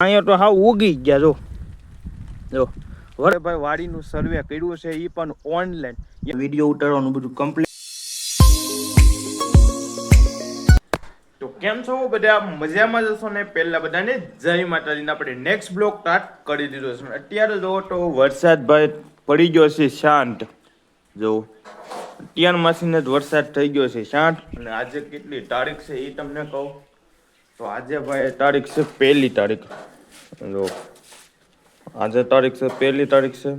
અહીંયા તો હાવ ઉગી ગયા જો વરે ભાઈ વાડીનું સર્વે કર્યું છે એ પણ ઓનલાઈન વિડીયો ઉતારવાનું બધું કમ્પ્લીટ. તો કેમ છો બધા, મજામાં જશો ને? પહેલા બધાને જય માતાજીને આપણે નેક્સ્ટ બ્લોગ સ્ટાર્ટ કરી દીધો છે. અત્યારે જો તો વરસાદ ભાઈ પડી ગયો છે શાંત. જો અત્યારમાંથી જ વરસાદ થઈ ગયો છે શાંત. અને આજે કેટલી તારીખ છે એ તમને કહું તો આજે ભાઈ તારીખ છે 1લી તારીખ. જો આજે તારીખ છે 1લી તારીખ છે.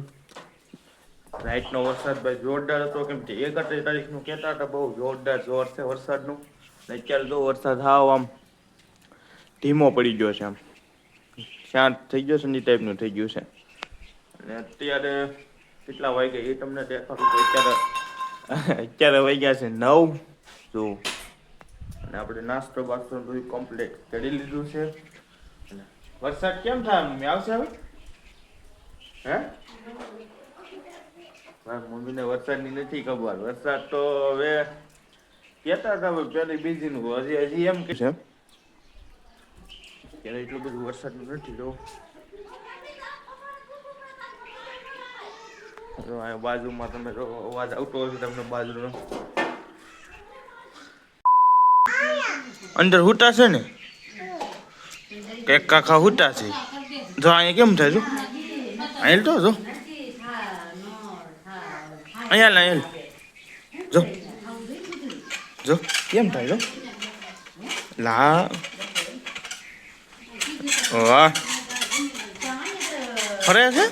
રાઈટનો વરસાદ ભાઈ જોરદાર હતો, કેમ કે 31 તારીખનું કહેતા હતા બહુ જોરદાર જોર છે વરસાદનું. અત્યારે જો વરસાદ હાવ આમ ધીમો પડી ગયો છે, આમ શાંત થઈ ગયો છે ને ટાઈપનું થઈ ગયું છે. અને અત્યારે કેટલા વાગ્યા એ તમને દેખાડું તો અત્યારે વાગ્યા છે 9. જો અને આપણે નાસ્તો બાસ્તો બધું કમ્પ્લીટ કરી લીધું છે. અને વરસાદ કેમ થાય મમ્મી, આવશે હવે? હે મારી મમ્મીને વરસાદની નથી ખબર. વરસાદ તો હવે કહેતા હતા પેલી બીજીનું હજી એમ કે છે ત્યારે એટલું બધું વરસાદનું નથી. જો આ બાજુમાં તમે અવાજ આવતો હશે તમને બાજુનો. અંદર હુટા છે ને કે કાકા હુટા છે. જો અહીંયા કેમ થાય? જો અહીંયા તો જો અહીંયા જો જો કેમ થાય? જો લા વાહ ફરે છે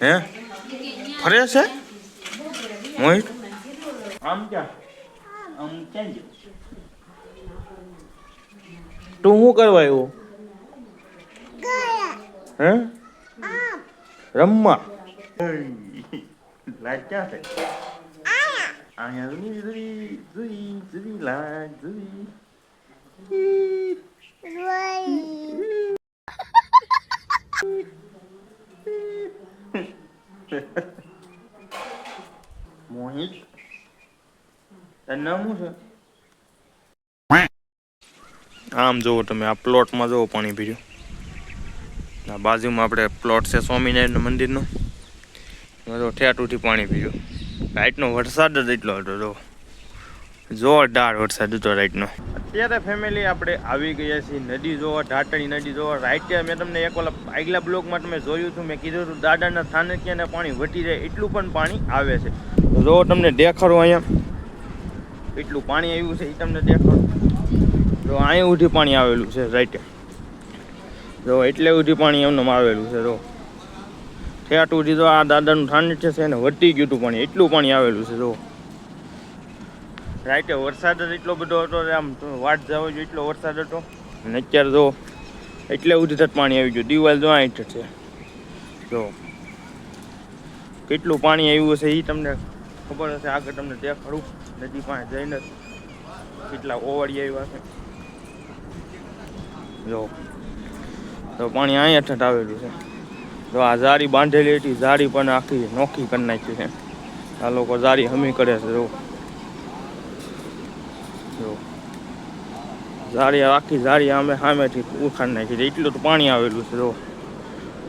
હે ફરે છે મોહિત. આમ ક્યાં આમ ક્યાં તું શું કરવા આવ્યો? હે રમવા લાઈટ ક્યાં છે? અહીંયા જુદી લાઈટ જુદી. મોહિત તારું નામ શું છે? આમ જુઓ તમે, આ પ્લોટમાં જુઓ પાણી ભર્યું. આ બાજુમાં આપણે પ્લોટ છે સ્વામિનારાયણ મંદિરનો. ઠેઠુંથી પાણી ભર્યું. રાઈટનો વરસાદ જ એટલો હતો. જો જોરદાર વરસાદ હતો રાઈટનો. અત્યારે ફેમિલી આપણે આવી ગયા છીએ નદી જોવા, ઢાટણી નદી જોવા. રાઈટે મેં તમને એક ઓલા આગલા બ્લોકમાં તમે જોયું હતું, મેં કીધું હતું દાદાના થાનકિયાને પાણી વટી જાય એટલું પણ પાણી આવે છે. જો તમને દેખાડું અહીંયા એટલું પાણી આવ્યું છે એ તમને દેખાડું. જો અહીંયા ઉધી પાણી આવેલું છે રાઈટે. જો એટલે ઉધી પાણી એમને આવેલું છે. જો ઠેઠ ઉધી તો આ દાદાનું થાનકિયા છે એને વટી ગયું હતું પાણી, એટલું પાણી આવેલું છે. જો રાઈટે વરસાદ જ એટલો બધો હતો, આમ વાટ જવો જોઈએ એટલો વરસાદ હતો. અને અત્યારે જો એટલે ઉધી તક પાણી આવી ગયું. દિવાલ જો અહીં છે. જો કેટલું પાણી આવ્યું હશે એ તમને ખબર હશે, આગળ તમને દેખાડું. નદી પાસે જઈને કેટલા ઓવળી આવ્યા છે. જો તો પાણી અહીંયા ઠઠ આવેલું છે. જો આ જારી બાંધેલી હતી, જારી પણ આખી નોખી કરી નાખી છે. આ લોકો જારી હમી કરે છે. જો જારી આખી જારી અમે સામેથી ઉખાડી નાખી છે. એટલું તો પાણી આવેલું છે. જો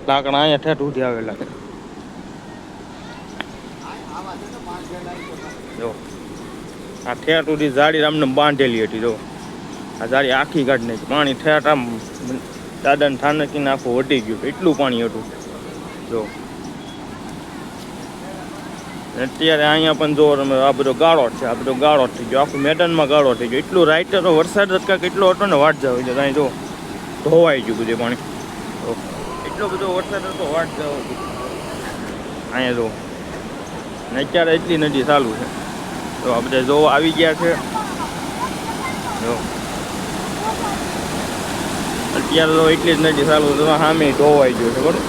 લાકડા અહીંયા ઠેઠ ઉઠી આવેલા છે. જો આ ઠેઠ ઉઠી જારી આમને બાંધેલી હતી. જો આ જારી આખી કાઢી નાખી. પાણી ઠેઠ આમ દાદાને થાનકીને આખું વટી ગયું, એટલું પાણી હતું. જો અત્યારે અહીંયા પણ જો તમે આ બધો ગાળો છે, આ બધો ગાળો થઈ ગયો, આખું મેદાનમાં ગાળો થઈ ગયો. એટલું રાઈટે તો વરસાદ જ કાંઈક એટલો હતો ને વાટ જવા છે. ત્યાં જો ધોવાઈ ગયું બધું પાણી. એટલો બધો વરસાદ હતો વાટ જવો અહીંયા જો. ને અત્યારે એટલી નદી ચાલુ છે. તો આ બધા જોવા આવી ગયા છે. જો અત્યારે તો એટલી જ નદી ચાલુ છે. સામે ધોવાઈ ગયું છે બરોબર,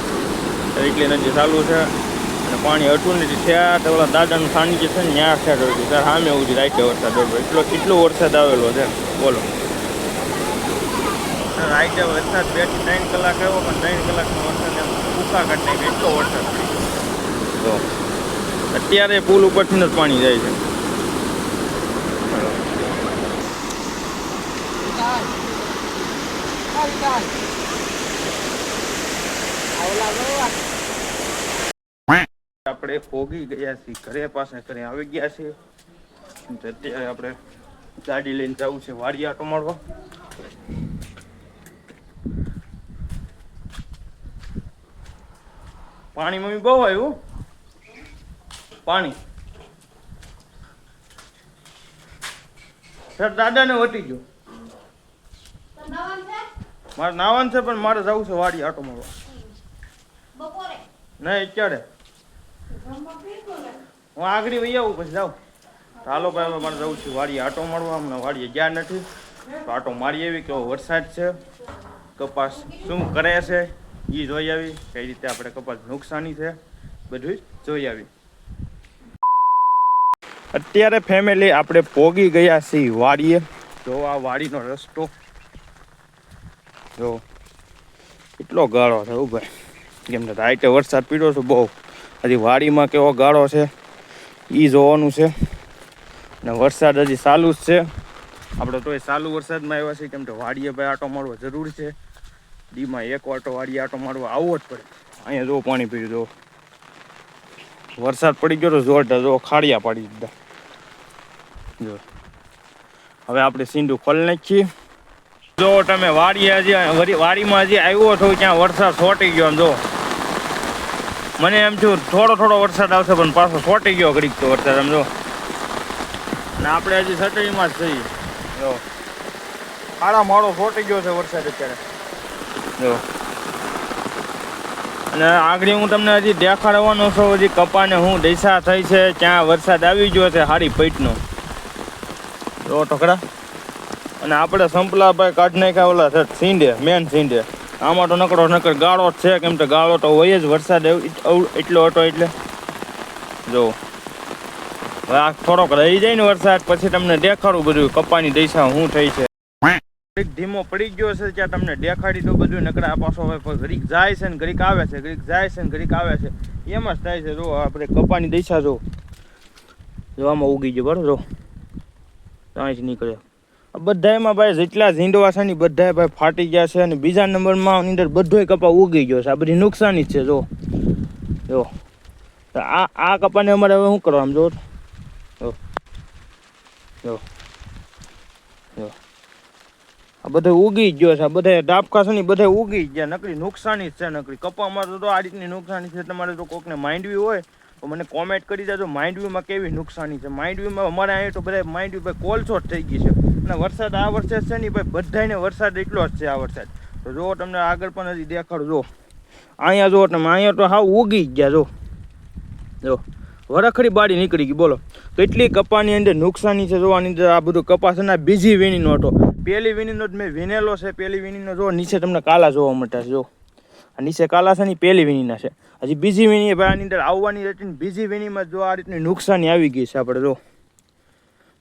એટલી નદી ચાલુ છે. અને પાણી હતું નથી થયા તો ઓલા દાદાનું થાનકી છે ને ત્યાં થયા હતું ત્યારે સામે ઉધી રાઈટે વરસાદ હતો. એટલો વરસાદ આવેલો છે બોલો. રાઈટે વરસાદ 2 થી 3 કલાક આવ્યો, પણ 3 કલાકનો વરસાદ એમ ભૂકા કાઢી નાખ્યો, એટલો વરસાદ પડી. તો અત્યારે પુલ ઉપરથી જ પાણી જાય છે. આપણે પોગી ગયા છીએ ઘરે, પાસે ઘરે આવી ગયા છીએ. અત્યારે આપણે ગાડી લઈને જવું છે વાડી આટો મારવા. પાણી મમ્મી બહુ આવ્યું પાણી. સર દાદાને વટી ગયો. મારે નાવાનું છે પણ મારે જવું છે વાડી આટો મારવા. નહીં અત્યારે હું આગળ વહી આવું પછી જાઉં. ચાલો ભાઈ હવે મારે જવું છું વાડીએ આટો મારવા. હમણાં વાડીએ ગયા નથી તો આટો મારી આવી. કેવો વરસાદ છે, કપાસ શું કરે છે એ જોઈ આવી. કઈ રીતે આપણે કપાસ નુકસાની છે બધું જોઈ આવી. અત્યારે ફેમિલી આપણે પોગી ગયા છીએ વાડીએ. જો આ વાડીનો રસ્તો જો એટલો ગાળો છે ભાઈ. કેમ કે રાઈટે વરસાદ પીડ્યો છે બહુ. હજી વાડીમાં કેવો ગાળો છે એ જોવાનું છે. ને વરસાદ હજી ચાલુ જ છે. આપણે તો એ ચાલુ વરસાદમાં આવ્યા છીએ કેમ કે વાડીએ ભાઈ આટો મારવો જરૂરી છે. દીમાં એક વાટો વાડીએ આટો મારવા આવવો જ પડે. અહીંયા જો પાણી પીડ્યું જો વરસાદ પડી ગયો તો જોરદાર. જો ખાડિયા પાડી દીધા. જો હવે આપણે સીંડું ખોલી નાખીએ. જો તમે વાડીમાં હજી આવ્યો છો ત્યાં વરસાદ છોટી ગયો. જો મને એમ થયું થોડો વરસાદ આવશે પણ પાછો છોટી ગયો ઘડીક તો વરસાદ. આમ જો અને આપણે હજી સટડીમાં જ છીએ. જો આડા માળો છોટી ગયો છે વરસાદ અત્યારે. જો અને આગળ હું તમને હજી દેખાડવાનો છું હજી કપાને હું દશા થઈ છે. ત્યાં વરસાદ આવી ગયો છે હારી પેટનો. જો ટકડા અને આપણે સંપલાભાઈ કાઢી નાખ્યા ઓલા છે સીંડે મેન સીંડે. આમાં તો નકર ગાળો જ છે કેમ કે ગાળો તો હોય જ વરસાદ એટલો હતો એટલે. જો હવે આ થોડોક રહી જાય ને વરસાદ પછી તમને દેખાડું બધું કપાની દશા શું થઈ છે. ધીમો પડી ગયો છે ત્યાં તમને દેખાડી તો બધું. નકરા પાછો હવે ઘડીક જાય છે ને ઘડીક આવે છે, ઘડીક જાય છે ને ઘડીક આવે છે, એમ જ થાય છે. જો આપણે કપાની દશા જો આમાં ઉગી ગયો બરાબર. જો ત્યાંથી નીકળે બધા એમાં ભાઈ જેટલા ઝીંડવા છે ને બધા ભાઈ ફાટી ગયા છે. અને બીજા નંબરમાં અંદર બધો કપા ઉગી ગયો છે. આ બધી નુકસાની જ છે. જો આ કપાને અમારે હવે શું કરવા આમ જો આ બધો ઉગી ગયો છે. આ બધા ડાબકા છે ને બધા ઉગી ગયા. નકરી નુકસાની જ છે. નકરી કપામાં તો આ રીતની નુકસાની છે. તમારે જો કોકને માંડવી હોય તો મને કોમેન્ટ કરી દેજો માંડવીમાં કેવી નુકસાની છે. માંડવીમાં અમારે અહીંયા તો બધા માંડવી ભાઈ કોલસો જ થઈ ગઈ છે. અને વરસાદ આ વર્ષે છે ને ભાઈ બધાને વરસાદ એટલો જ છે આ વરસાદ. તો જો તમને આગળ પણ હજી દેખાડું. જો અહીંયા જો તમે અહીંયા તો હાવ ઉગી ગયા. જો વરખડી બાળી નીકળી ગઈ. બોલો કેટલી કપાની અંદર નુકસાની છે. જો આની અંદર આ બધું કપાસ છે ને બીજી વીણીનો હતો. પહેલી વીણીનો જ મેં વીણેલો છે. પહેલી વીણીનો જો નીચે તમને કાલા જોવા મળતા છે. જો આ નીચે કાલા છે ને પહેલી વીણીના છે. હજી બીજી વીણી ભાઈ આની અંદર આવવાની હતી ને બીજી વીણીમાં જો આ રીતની નુકસાની આવી ગઈ છે આપણે. જો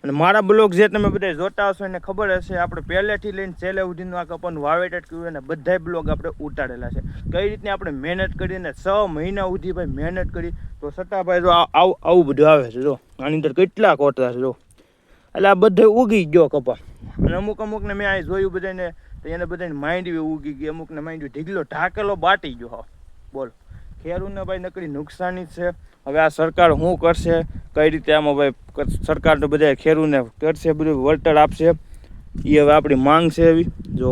અને મારા બ્લોગ જે તમે બધા જોતા હશો એને ખબર હશે આપણે પહેલેથી લઈને છેલ્લે સુધીનું આ કપાનું વાવેતર કર્યું અને બધાય બ્લોગ આપણે ઉતારેલા છે. કઈ રીતની આપણે મહેનત કરીને 6 મહિના સુધી ભાઈ મહેનત કરી તો છતાં ભાઈ જો આવું બધું આવે છે. જો આની અંદર કેટલા કોતરા છે. જો એટલે આ બધે ઉગી ગયો કપા. અને અમુકને મેં અહીં જોયું બધાને તો એને બધાને માંડવી ઉગી ગઈ. અમુકને માંડવી ઢીગલો ઢાકેલો બાટી ગયો. હા બોલ ખેડૂતને ભાઈ નકરી નુકસાની જ છે. હવે આ સરકાર શું કરશે કઈ રીતે આમાં ભાઈ સરકાર તો બધા ખેડૂતને કરશે બધું વળતર આપશે એ હવે આપણી માંગ છે એવી. જો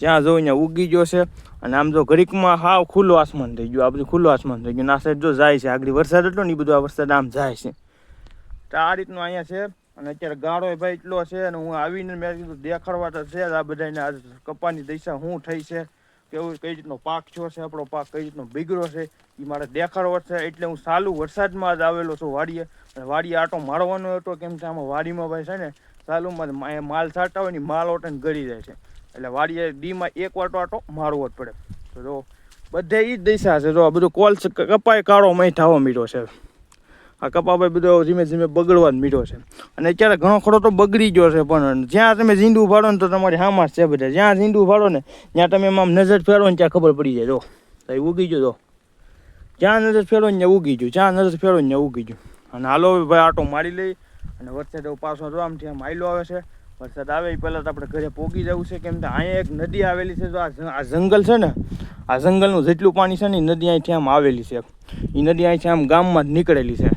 જ્યાં જોઈને ઉગી ગયો છે. અને આમ જો ઘડીકમાં હાવ ખુલ્લું આસમાન થઈ ગયું. આ બધું ખુલ્લું આસમાન થઈ ગયું. આ સાઈડ જો જાય છે. આગળ વરસાદ હતો ને એ બધું આ વરસાદ આમ જાય છે. તો આ રીતનું અહીંયા છે. અને અત્યારે ગાળો ભાઈ એટલો છે. અને હું આવીને મેં કીધું દેખાડવા તો છે આ બધાને આ કપાની દશા શું થઈ છે, કેવું કઈ રીતનો પાક થયો છે, આપણો પાક કઈ રીતનો બિગડ્યો છે એ મારે દેખાડવો છે. એટલે હું ચાલુ વરસાદમાં જ આવેલો છું વાડીએ. અને વાડીએ આટો મારવાનો હતો કેમ કે આમાં વાડીમાં ભાઈ છે ને ચાલુમાં માલ છાંટા હોય ને માલ ઓટને ગળી જાય છે. એટલે વાડીએ દીમાં એક વાટો આટો મારવો જ પડે. તો જો બધે એ જ દશા છે. જો આ બધું કોલ કપાય કાળો મય થવા મીઠો છે. આ કપા ભાઈ બધો ધીમે ધીમે બગડવા જ મીઠો છે. અને અત્યારે ઘણો ખરો તો બગડી ગયો છે. પણ જ્યાં તમે ઝીંડું ફાડો ને તો તમારી હામાં છે બધા. જ્યાં ઝીંડું ફાડો ને ત્યાં તમે આમ નજર ફેરવો ને ત્યાં ખબર પડી જાય. જો તો ઉગી ગયો. જો જ્યાં નજર ફેરવો ને ત્યાં ઉગી ગયું. જ્યાં નજર ફેરવો ને ત્યાં ઉગી ગયું. અને હાલો ભાઈ આટો મારી લઈ. અને વરસાદ પાછો જો આમથી આમ આયલો આવે છે. વરસાદ આવે એ પહેલાં તો આપણે ઘરે પોગી જવું છે. કેમ કે અહીંયા એક નદી આવેલી છે. જો આ જંગલ છે ને આ જંગલનું જેટલું પાણી છે ને એ નદી અહીંથી આમ આવેલી છે, એ નદી અહીંથી આમ ગામમાં જ નીકળેલી છે.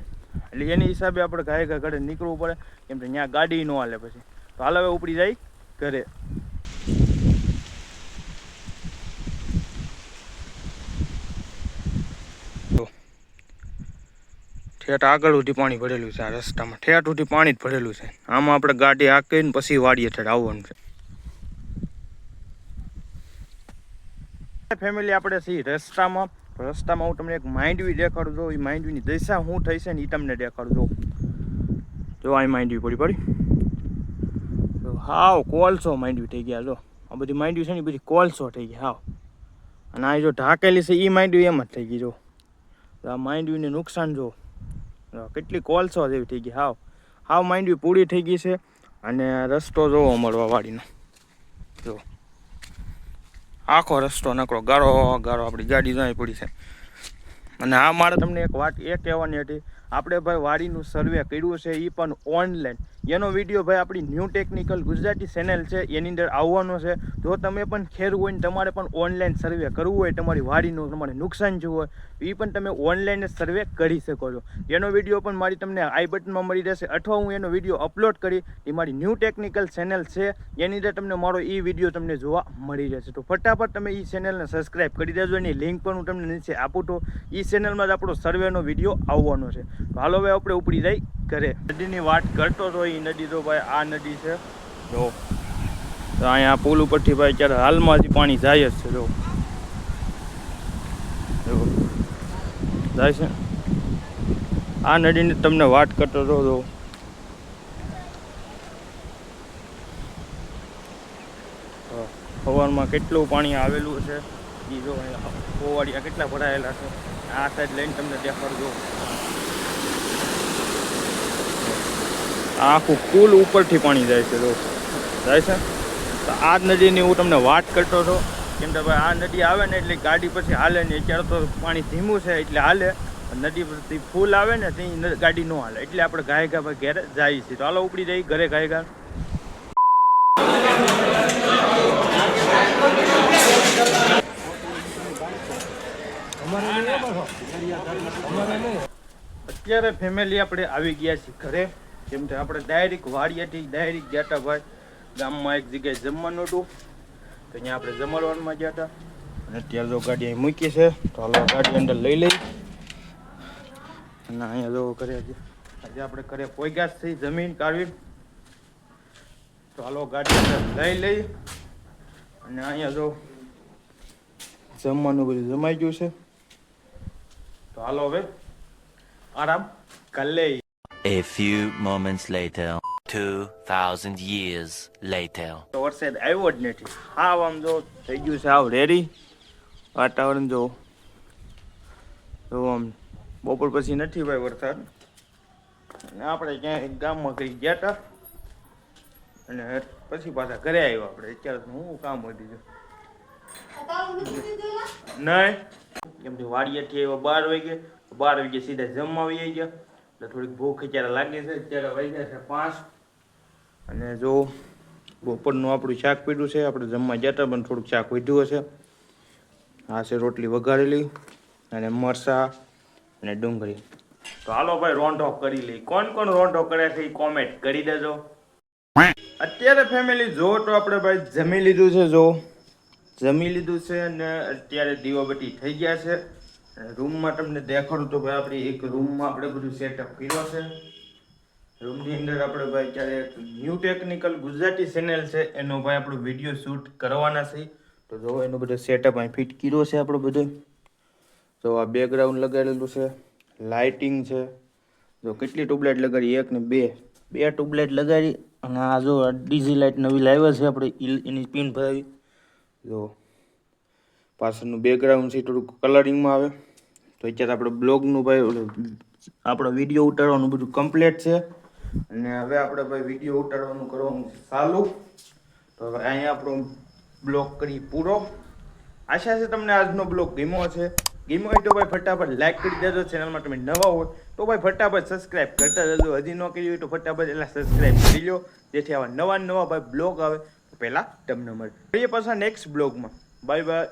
એટલે એની હિસાબે આપણે ઘાય ઘડે નીકળવું પડે, કેમ કે ત્યાં ગાડી ન હાલે પછી. તો હાલ હવે ઉપડી જાય ઘરે. ઠેઠ આગળ સુધી પાણી ભરેલું છે, આ રસ્તામાં ઠેઠ સુધી પાણી જ ભરેલું છે. આમાં આપણે ગાડી હાંકીને પછી વાડીએ ઠેઠ આવવાનું છે. ફેમિલી આપણે છીએ રસ્તામાં હું તમને એક માંડવી દેખાડું છું. એ માંડવીની દિશા શું થઈ છે ને એ તમને દેખાડું છું. જો આ માંડવી પડી હાવ કોલસો માંડવી થઈ ગયા. જો આ બધી માંડવી છે ને એ બધી કોલસો થઈ ગઈ હાવ. અને આ જો ઢાકેલી છે એ માંડવી એમ જ થઈ ગઈ. જો આ માંડવીને નુકસાન જો કેટલી કોલસો જેવી થઈ ગઈ હાવ માંડવી પૂરી થઈ ગઈ છે. અને રસ્તો જોવો મળવા વાડીનો, જો આખો રસ્તો નકરો ગારો આપણી ગાડી જાય પડી છે. અને આ મારે તમને એક વાત એ કહેવાની હતી, આપણે ભાઈ વાડીનું સર્વે કર્યું છે એ પણ ઓનલાઈન. એનો વિડીયો ભાઈ આપણી ન્યૂ ટેકનિકલ ગુજરાતી ચેનલ છે એની અંદર આવવાનો છે. જો તમે પણ ખેડૂત હોય ને તમારે પણ ઓનલાઈન સર્વે કરવું હોય, તમારી વાડીનું તમારે નુકસાન જોવું હોય એ પણ તમે ઓનલાઈન જ સર્વે કરી શકો છો. એનો વિડીયો પણ મારી તમને આઈ બટનમાં મળી રહેશે, અથવા હું એનો વિડીયો અપલોડ કરી એ મારી ન્યૂ ટેકનિકલ ચેનલ છે એની અંદર તમને મારો એ વિડીયો તમને જોવા મળી રહેશે. તો ફટાફટ તમે એ ચેનલને સબસ્ક્રાઈબ કરી દેજો. એની લિંક પણ હું તમને નીચે આપું તો એ ચેનલમાં જ આપણો સર્વેનો વિડીયો આવવાનો છે. તો હાલો હવે આપણે ઉપડી જાય ઘરે. નદીની વાત કરતો હતો, એ નદી તો ભાઈ આ નદી છે. જો અહીંયા પુલ ઉપરથી ભાઈ અત્યારે હાલમાં હજી પાણી જાય જ છે. જો જાય છે આ નદીની તમને વાત કરતો હતો. જો સવારમાં કેટલું પાણી આવેલું છે એ જો પોવાડિયા કેટલા ભરાયેલા છે. આ સાઈડ લઈને તમને દેખાડજો. આખું પુલ ઉપરથી પાણી જાય છે. જો જાય છે. તો આ જ નદીની હું તમને વાત કરતો હતો, કેમ કે ભાઈ આ નદી આવે ને એટલે ગાડી પછી હાલે નહીં. અત્યારે તો પાણી ધીમું છે એટલે હાલે, નદી પરથી ફૂલ આવે ને ત્યાં ગાડી ન હાલે, એટલે આપણે ઘાય ભાઈ ઘેરે જાય છે. તો હાલો ઉપડી જઈ ઘરે ઘાય. અત્યારે ફેમિલી આપણે આવી ગયા છીએ ઘરે, કેમ કે આપણે ડાયરેક્ટ વાડીએથી ડાયરેક્ટ ગયા હતા ભાઈ ગામમાં એક જગ્યાએ જમવાનું હતું, તો અહીંયા આપણે જમણવારમાં ગયા હતા. અને અત્યારે જો ગાડી અહીં મૂકી છે, તો હાલો ગાડી અંદર લઈ લઈ. અને અહીંયા જો ઘરે આજે આપણે ઘરે પોગ્યા જ થઈ જમીન કાઢવી. તો હાલો ગાડી અંદર લઈ લઈ. અને અહીંયા જો જમવાનું બધું જમાઈ ગયું છે. તો હાલો હવે આરામ કરી લઈ. A few moments later, 2000 years later. તો વરસાદ આવ્યો જ નથી. હાવ આમ જો થઈ ગયું છે હાવ રેડી વાતાવરણ. જો આમ બપોર પછી નથી ભાઈ વરસાદ. અને આપણે ક્યાંય ગામમાં કઈ ગયા હતા અને પછી પાછા ઘરે આવ્યા આપણે. અત્યારે હું કામ વધી ગયું નહીં, કેમ કે વાડીએથી આવ્યા 12 વાગે સીધા જમવા આવી ગયા. એટલે થોડીક ભૂખ અત્યારે લાગી છે. અત્યારે વાગ્યા છે 5. અને જો બપોરનું આપણું શાક પીડ્યું છે. આપણે જમવા ગયા હતા પણ થોડુંક શાક વધ્યું હશે. આ છે રોટલી વઘારેલી અને મરચાં અને ડુંગળી. તો હાલો ભાઈ રોંઢો કરી લઈ. કોણ રોંઢો કરે છે એ કોમેન્ટ કરી દેજો. અત્યારે ફેમિલી જો તો આપણે ભાઈ જમી લીધું છે. જમી લીધું છે અને અત્યારે દીવાબત્તી થઈ ગયા છે. રૂમમાં તમને દેખાડું તો ભાઈ આપણી એક રૂમમાં આપણે બધું સેટઅપ કર્યો છે. રૂમની અંદર આપણે ભાઈ અત્યારે ન્યૂ ટેકનિકલ ગુજરાતી ચેનલ છે એનો ભાઈ આપણો વિડીયો શૂટ કરવાના છે. તો જો એનું બધું સેટઅપ અહીં ફિટ કર્યો છે આપણો બધો. તો આ બેકગ્રાઉન્ડ લગાડેલું છે, લાઇટિંગ છે. જો કેટલી ટ્યુબલાઇટ લગાડી, 1 ને 2 ટ્યુબલાઇટ લગાડી. અને આ જો ડીજી લાઇટ નવી લાવ્યા છે આપણે, એની પિન ભરાવી. જો પાછળનું બેકગ્રાઉન્ડ છે થોડુંક કલરિંગમાં આવે. તો અત્યારે આપણે બ્લોગનું ભાઈ આપણો વિડીયો ઉતારવાનું બધું કમ્પ્લીટ છે. અને હવે આપણે ભાઈ વિડીયો ઉતારવાનું કરવાનું ચાલુ. તો હવે અહીંયા આપણો બ્લોગ કરી પૂરો. આશા છે તમને આજનો બ્લોગ ગમ્યો હશે. ગમ્યો હોય તો ભાઈ ફટાફટ લાઈક કરી દેજો. ચેનલમાં તમે નવા હોય તો ભાઈ ફટાફટ સબસ્ક્રાઈબ કરતા જજો. હજી ન કરી હોય તો ફટાફટ એટલા સબસ્ક્રાઈબ કરી લો, જેથી આવા નવા ભાઈ બ્લોગ આવે તો પહેલાં તમને મળે. પાછા નેક્સ્ટ બ્લોગમાં. Bye bye.